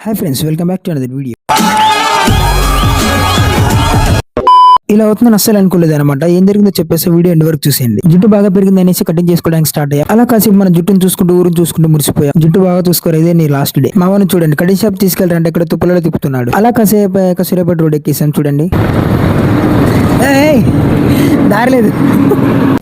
Hi friends, welcome back to another video. ఇలా అవుతుందని అస్సలు అనుకోలేదు అనమాట. ఏం జరిగిందో చెప్పేసి వీడియో ఎండ్ వరకు చూసేయండి. జుట్టు బాగా పెరిగింది అనేసి కటింగ్ చేసుకోవడానికి స్టార్ట్ అయ్యా. అలా కాసేపు మన జుట్టును చూసుకుంటూ ఊరిని చూసుకుంటూ మురిసిపోయా. జుట్టు బాగా చూసుకోరు, ఇదే నీ లాస్ట్ డే. మామను చూడండి, కటింగ్ షాప్ తీసుకెళ్తారంటే ఇక్కడ తుప్పలలో తిప్పుతున్నాడు. అలా కాసేపు సూర్యాపేట రోడ్ ఎక్కేసాం చూడండి. దారి లేదు.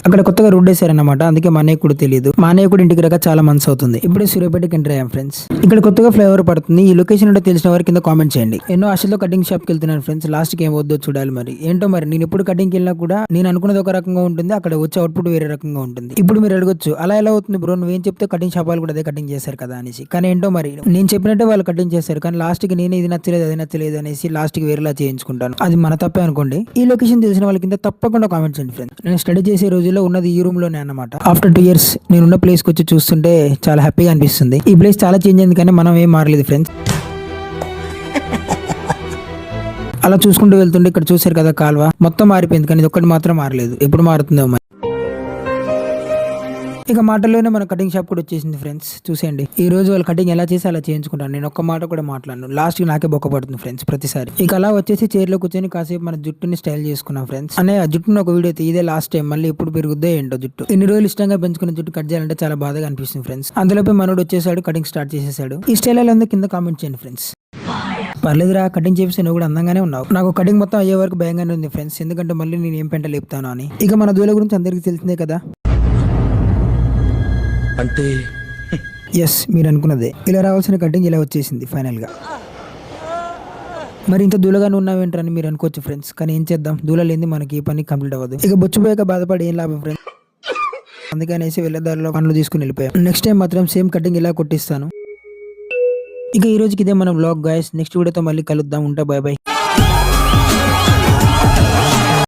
అక్కడ కొత్తగా రోడ్ వేసారన్నమాట, అందుకే మా అన్నయ్య కూడా తెలియదు. మా అన్నయ్య కూడా ఇంటికి రాక చాలా మంత్స్ అవుతుంది. ఇప్పుడే సూర్యాపేటకి ఎంటర్ అయ్యాం ఫ్రెండ్స్. ఇక్కడ కొత్తగా ఫ్లైఓవర్ పడుతుంది. ఈ లొకేషన్ అంటే తెలిసిన వారి కింద కామెంట్ చేయండి. ఎన్నో ఆశలతో కటింగ్ షాప్ కి వెళ్తున్నాను ఫ్రెండ్స్. లాస్ట్ కి ఏం వద్దో చూడాలి. మరి ఏంటో మరి నేను ఎప్పుడు కటింగ్ వెళ్ళినా కూడా నేను అనుకున్నది ఒక రకంగా ఉంటుంది, అక్కడ వచ్చే అవుట్పుట్ వేరే రకంగా ఉంటుంది. ఇప్పుడు మీరు అడగొచ్చు, అలా ఎలా అవుతుంది బ్రో, నువ్వేం చెప్తే కటింగ్ షాప్ వాళ్ళు కూడా అదే కటింగ్ చేశారు కదా అనేసి. కానీ ఏంటో మరి నేను చెప్పినట్టే వాళ్ళు కటింగ్ చేశారు, కానీ లాస్ట్ కి నేను ఇది నచ్చలేదు అది నచ్చలేదు అనేసి లాస్ట్ కి వేరేలా చేయించుకుంటాను. అది మన తప్పే అనుకోండి. ఈ లొకేషన్ తెలిసిన వాళ్ళ కింద తప్పకుండా కామెంట్ చేయండి ఫ్రెండ్స్. నేను స్టడీ చేసే రోజుల్లో ఉన్నది ఈ రూమ్ లోనే అన్నమాట. ఆఫ్టర్ 2 years నేనున్న ప్లేస్ కి వచ్చి చూస్తుంటే చాలా హ్యాపీగా అనిపిస్తుంది. ఈ ప్లేస్ చాలా చేంజ్ అయింది, కానీ మనం ఏం మారలేదు ఫ్రెండ్స్. అలా చూసుకుంటూ వెళ్తుంటే ఇక్కడ చూసారు కదా కాల్వ మొత్తం మారిపోయింది, కానీ ఇది ఒక్కటి మాత్రం మారలేదు. ఎప్పుడు మారుతుందో మరి. ఇక మాటల్లోనే మన కటింగ్ షాప్ కూడా వచ్చేసింది ఫ్రెండ్స్. చూసేయండి, ఈ రోజు వాళ్ళు కటింగ్ ఎలా చేసి అలా చేయించుకుంటాను. నేను ఒక్క మాట కూడా మాట్లాడను. లాస్ట్ కి నాకే బొక్క పడుతుంది ఫ్రెండ్స్ ప్రతిసారి. ఇక అలా వచ్చేసి చైర్ లో కూర్చొని కాసేపు మన జుట్టుని స్టైల్ చేసుకున్నాం ఫ్రెండ్స్. అనే ఆ జుట్టుని ఒక వీడియో ఇదే లాస్ట్ టైం, మళ్ళీ ఎప్పుడు పెరుగుద్దో ఏంటో జుట్టు. ఇన్ని రోజులు ఇష్టంగా పెంచుకున్న జుట్టు కట్ చేయాలంటే చాలా బాధగా అనిపిస్తుంది ఫ్రెండ్స్. అందులోపే మనోడు వచ్చేసాడు, కటింగ్ స్టార్ట్ చేసేసాడు. ఈ స్టైల్ ఎలా ఉందో కింద కామెంట్ చేయండి ఫ్రెండ్స్. పర్లేదురా, కటింగ్ చేసి నువ్వు కూడా అందంగానే ఉన్నావు. నాకు కటింగ్ మొత్తం అయ్యే వరకు భయంగానే ఉంది ఫ్రెండ్స్, ఎందుకంటే మళ్ళీ నేను ఏం పెంట లేపుతాను అని. ఇక మన దూల గురించి అందరికీ తెలిసిందే కదా. అంటే ఎస్, మీరు అనుకున్నదే. ఇలా రావాల్సిన కటింగ్ ఇలా వచ్చేసింది ఫైనల్ గా. మరి ఇంత దూలగానే ఉన్నావేంటని మీరు అనుకోవచ్చు ఫ్రెండ్స్, కానీ ఏం చేద్దాం, దూల లేని మనకి ఈ పని కంప్లీట్ అవ్వదు. ఇక బొచ్చుపోయాక బాధపడి ఏం లాభం ఫ్రెండ్స్. అందుకనేసి వెళ్ళేదారిలో పనులు తీసుకుని వెళ్ళిపోయాం. నెక్స్ట్ టైం మాత్రం సేమ్ కటింగ్ ఇలా కొట్టిస్తాను. ఇక ఈ రోజుకి ఇదే మన బ్లాగ్ గాయస్. నెక్స్ట్ వీడియోతో మళ్ళీ కలుద్దాం. ఉంటా, బై బై.